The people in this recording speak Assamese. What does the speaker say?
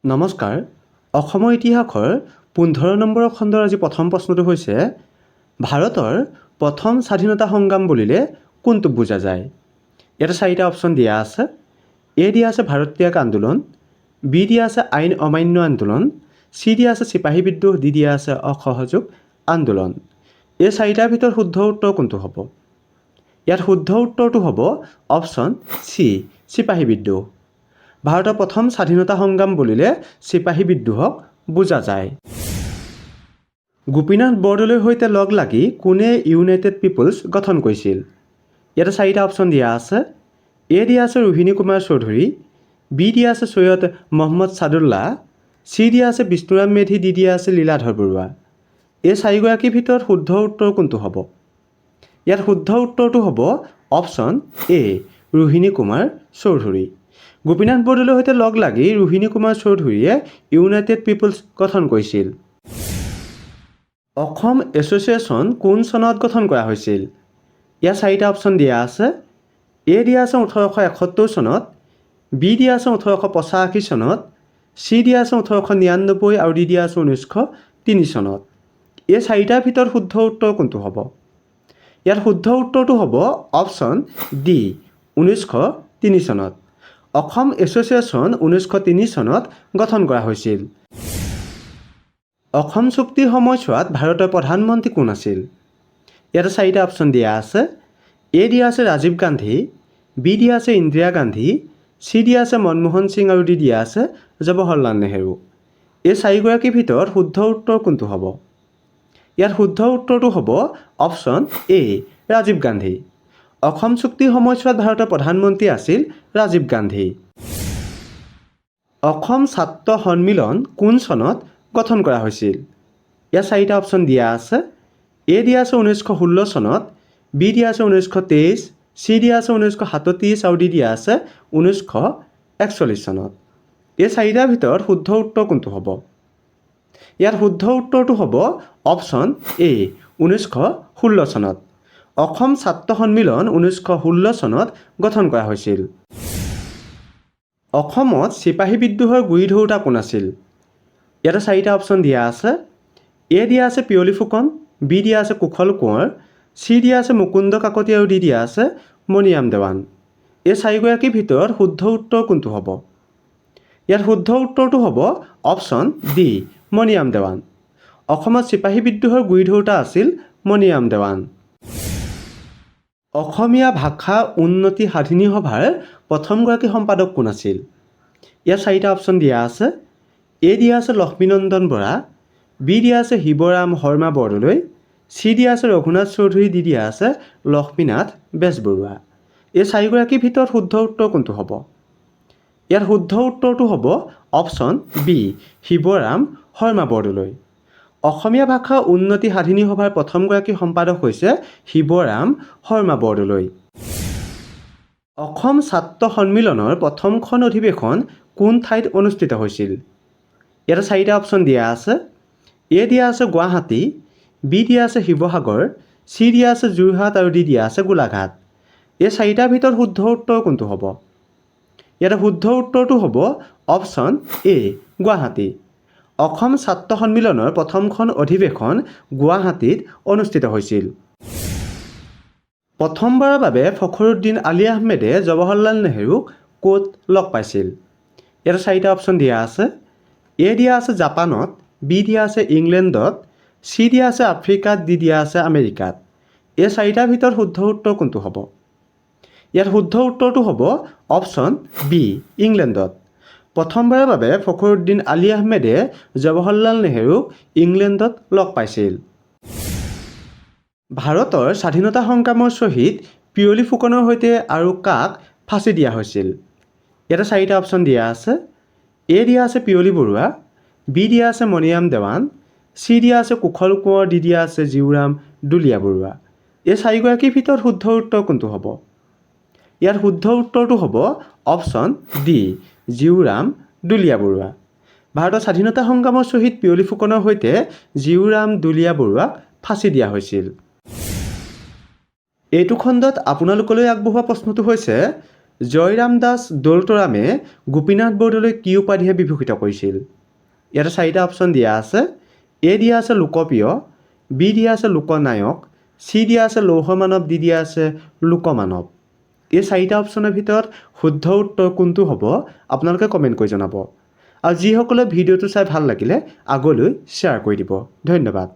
নমস্কাৰ। অসমৰ ইতিহাসৰ 15 নম্বৰ খণ্ডৰ আজি প্ৰথম প্ৰশ্নটো হৈছে ভাৰতৰ প্ৰথম স্বাধীনতা সংগ্ৰাম বুলিলে কোনটো বুজা যায়? ইয়াতে 4টা অপশ্যন দিয়া আছে। এ দিয়া আছে ভাৰত ত্যাগ আন্দোলন, বি দিয়া আছে আইন অমান্য আন্দোলন, চি দিয়া আছে চিপাহী বিদ্ৰোহ, ডি দিয়া আছে অসহযোগ আন্দোলন। এই 4টাৰ ভিতৰত শুদ্ধ উত্তৰ কোনটো হ'ব? ইয়াত শুদ্ধ উত্তৰটো হ'ব অপশ্যন চি, চিপাহী বিদ্ৰোহ। ভাৰতৰ প্ৰথম স্বাধীনতা সংগ্ৰাম বুলিলে চিপাহী বিদ্ৰোহক বুজা যায়। গোপীনাথ বৰদলৈৰ সৈতে লগ লাগি কোনে ইউনাইটেড পিপলছ গঠন কৰিছিল? ইয়াতে 4টা অপশ্যন দিয়া আছে। এ দিয়া আছে ৰোহিণী কুমাৰ চৌধুৰী, বি দিয়া আছে সৈয়দ মহম্মদ ছাদুল্লাহ, চি দিয়া আছে বিষ্ণুৰাম মেধি, ডি দিয়া আছে লীলাধৰ বৰুৱা। এই 4গৰাকীৰ ভিতৰত শুদ্ধ উত্তৰ কোনটো হ'ব? ইয়াত শুদ্ধ উত্তৰটো হ'ব অপশ্যন এ, ৰোহিণী কুমাৰ চৌধুৰী। গোপীনাথ বৰদলৈৰ সৈতে লগ লাগি ৰোহিণী কুমাৰ চৌধুৰীয়ে ইউনাইটেড পিপলছ গঠন কৰিছিল। অসম এছ'চিয়েশ্যন কোন চনত গঠন কৰা হৈছিল? ইয়াত 4টা অপশ্যন দিয়া আছে। এ দিয়া আছে 1871 চনত, বি দিয়া আছে 1885 চনত, চি দিয়া আছে 1899 আৰু ডি দিয়া আছে 1903 চনত। এই 4টাৰ ভিতৰত শুদ্ধ উত্তৰ কোনটো হ'ব? ইয়াত শুদ্ধ উত্তৰটো হ'ব অপশ্যন ডি, 1903 চনত। অসম এছ'চিয়েশ্যন 1903 চনত গঠন কৰা হৈছিল। অসম চুক্তিৰ সময়ছোৱাত ভাৰতৰ প্ৰধানমন্ত্ৰী কোন আছিল? ইয়াতে 4টা অপশ্যন দিয়া আছে। এ দিয়া আছে ৰাজীৱ গান্ধী, বি দিয়া আছে ইন্দিৰা গান্ধী, চি দিয়া আছে মনমোহন সিং আৰু ডি দিয়া আছে জৱাহৰলাল নেহেৰু। এই 4গৰাকীৰ ভিতৰত শুদ্ধ উত্তৰ কোনটো হ'ব? ইয়াত শুদ্ধ উত্তৰটো হ'ব অপশ্যন এ, ৰাজীৱ গান্ধী। অসম চুক্তিৰ সময়ছোৱাত ভাৰতৰ প্ৰধানমন্ত্ৰী আছিল ৰাজীৱ গান্ধী। অসম ছাত্ৰ সন্মিলন কোন চনত গঠন কৰা হৈছিল? ইয়াত 4টা অপশ্যন দিয়া আছে। এ দিয়া আছে 1916 চনত, বি দিয়া আছে 1923, চি দিয়া আছে 1937 আৰু ডি দিয়া আছে 1941 চনত। এই 4টাৰ ভিতৰত শুদ্ধ উত্তৰ কোনটো হ'ব? ইয়াত শুদ্ধ উত্তৰটো হ'ব অপশ্যন এ, 1916 চনত। অসম ছাত্ৰ সন্মিলন 1916 চনত গঠন কৰা হৈছিল। অসমত চিপাহী বিদ্ৰোহৰ গুৰি ধৰোঁতা কোন আছিল? ইয়াতে 4টা অপশ্যন দিয়া আছে। এ দিয়া আছে পিয়লি ফুকন, বি দিয়া আছে কুশল কোঁৱৰ, চি দিয়া আছে মুকুন্দ কাকতি আৰু ডি দিয়া আছে মণিৰাম দেৱান। এই 4গৰাকীৰ ভিতৰত শুদ্ধ উত্তৰ কোনটো হ'ব? ইয়াত শুদ্ধ উত্তৰটো হ'ব অপশ্যন ডি, মণিৰাম দেৱান। অসমত চিপাহী বিদ্ৰোহৰ গুৰি ধৰোঁতা আছিল মণিৰাম দেৱান। অসমীয়া ভাষা উন্নতি সাধিনী সভাৰ প্ৰথমগৰাকী সম্পাদক কোন আছিল? ইয়াত 4টা অপশ্যন দিয়া আছে। এ দিয়া আছে লক্ষ্মীনন্দন বৰা, বি দিয়া আছে শিৱৰাম শৰ্মা বৰদলৈ, চি দিয়া আছে ৰঘুনাথ চৌধুৰী, ডি দিয়া আছে লক্ষ্মীনাথ বেজবৰুৱা। এই 4গৰাকীৰ ভিতৰত শুদ্ধ উত্তৰ কোনটো হ'ব? ইয়াত শুদ্ধ উত্তৰটো হ'ব অপশ্যন বি, শিৱৰাম শৰ্মা বৰদলৈ। অসমীয়া ভাষা উন্নতি সাধিনী সভাৰ প্ৰথমগৰাকী সম্পাদক হৈছে শিৱৰাম শৰ্মা বৰদলৈ। অসম ছাত্ৰ সন্মিলনৰ প্ৰথমখন অধিৱেশন কোন ঠাইত অনুষ্ঠিত হৈছিল? ইয়াতে 4টা অপশ্যন দিয়া আছে। এ দিয়া আছে গুৱাহাটী, বি দিয়া আছে শিৱসাগৰ, চি দিয়া আছে যোৰহাট আৰু ডি দিয়া আছে গোলাঘাট। এই 4টাৰ ভিতৰত শুদ্ধ উত্তৰ কোনটো হ'ব? ইয়াতে শুদ্ধ উত্তৰটো হ'ব অপশ্যন এ, গুৱাহাটী। অসম ছাত্ৰ সন্মিলনৰ প্ৰথমখন অধিৱেশন গুৱাহাটীত অনুষ্ঠিত হৈছিল। প্ৰথমবাৰৰ বাবে ফখৰুদ্দিন আলি আহমেদে জৱাহৰলাল নেহেৰুক ক'ত লগ পাইছিল? ইয়াতে 4টা অপশ্যন দিয়া আছে। এ দিয়া আছে জাপানত, বি দিয়া আছে ইংলেণ্ডত, চি দিয়া আছে আফ্ৰিকাত, ডি দিয়া আছে আমেৰিকাত। এই 4টাৰ ভিতৰত শুদ্ধ উত্তৰ কোনটো হ'ব? ইয়াত শুদ্ধ উত্তৰটো হ'ব অপশ্যন বি, ইংলেণ্ডত। প্ৰথমবাৰৰ বাবে ফখৰুদ্দিন আলি আহমেদে জৱাহৰলাল নেহেৰুক ইংলেণ্ডত লগ পাইছিল। ভাৰতৰ স্বাধীনতা সংগ্ৰামৰ শ্বহীদ পিয়লি ফুকনৰ সৈতে আৰু কাক ফাঁচি দিয়া হৈছিল? ইয়াতে 4টা অপশ্যন দিয়া আছে। এ দিয়া আছে পিয়লি বৰুৱা, বি দিয়া আছে মণিৰাম দেৱান, চি দিয়া আছে কুশল কোঁৱৰ, ডি দিয়া আছে জীউৰাম দুলীয়া বৰুৱা। এই 4গৰাকীৰ ভিতৰত শুদ্ধ উত্তৰ কোনটো হ'ব? ইয়াত শুদ্ধ উত্তৰটো হ'ব অপশ্যন ডি, জীউৰাম দুলীয়া বৰুৱা। ভাৰতৰ স্বাধীনতা সংগ্ৰামৰ শ্বহীদ পিয়লি ফুকনৰ সৈতে জীউৰাম দুলীয়া বৰুৱাক ফাঁচি দিয়া হৈছিল। এইটো খণ্ডত আপোনালোকলৈ আগবঢ়োৱা প্ৰশ্নটো হৈছে জয়ৰাম দাস দৌলতৰামে গোপীনাথ বৰদলৈক কি উপাধিৰে বিভূষিত কৰিছিল? ইয়াতে 4টা অপশ্যন দিয়া আছে। এ দিয়া আছে লোকপ্ৰিয়, বি দিয়া আছে লোকনায়ক, চি দিয়া আছে লৌহ মানৱ, ডি দিয়া আছে লোকমানৱ। এই 4টা অপশ্যনৰ ভিতৰত শুদ্ধ উত্তৰ কোনটো হ'ব আপোনালোকে কমেণ্ট কৰি জনাব। আৰু যিসকলে ভিডিঅ'টো চাই ভাল লাগিলে আগলৈ শ্বেয়াৰ কৰি দিব। ধন্যবাদ।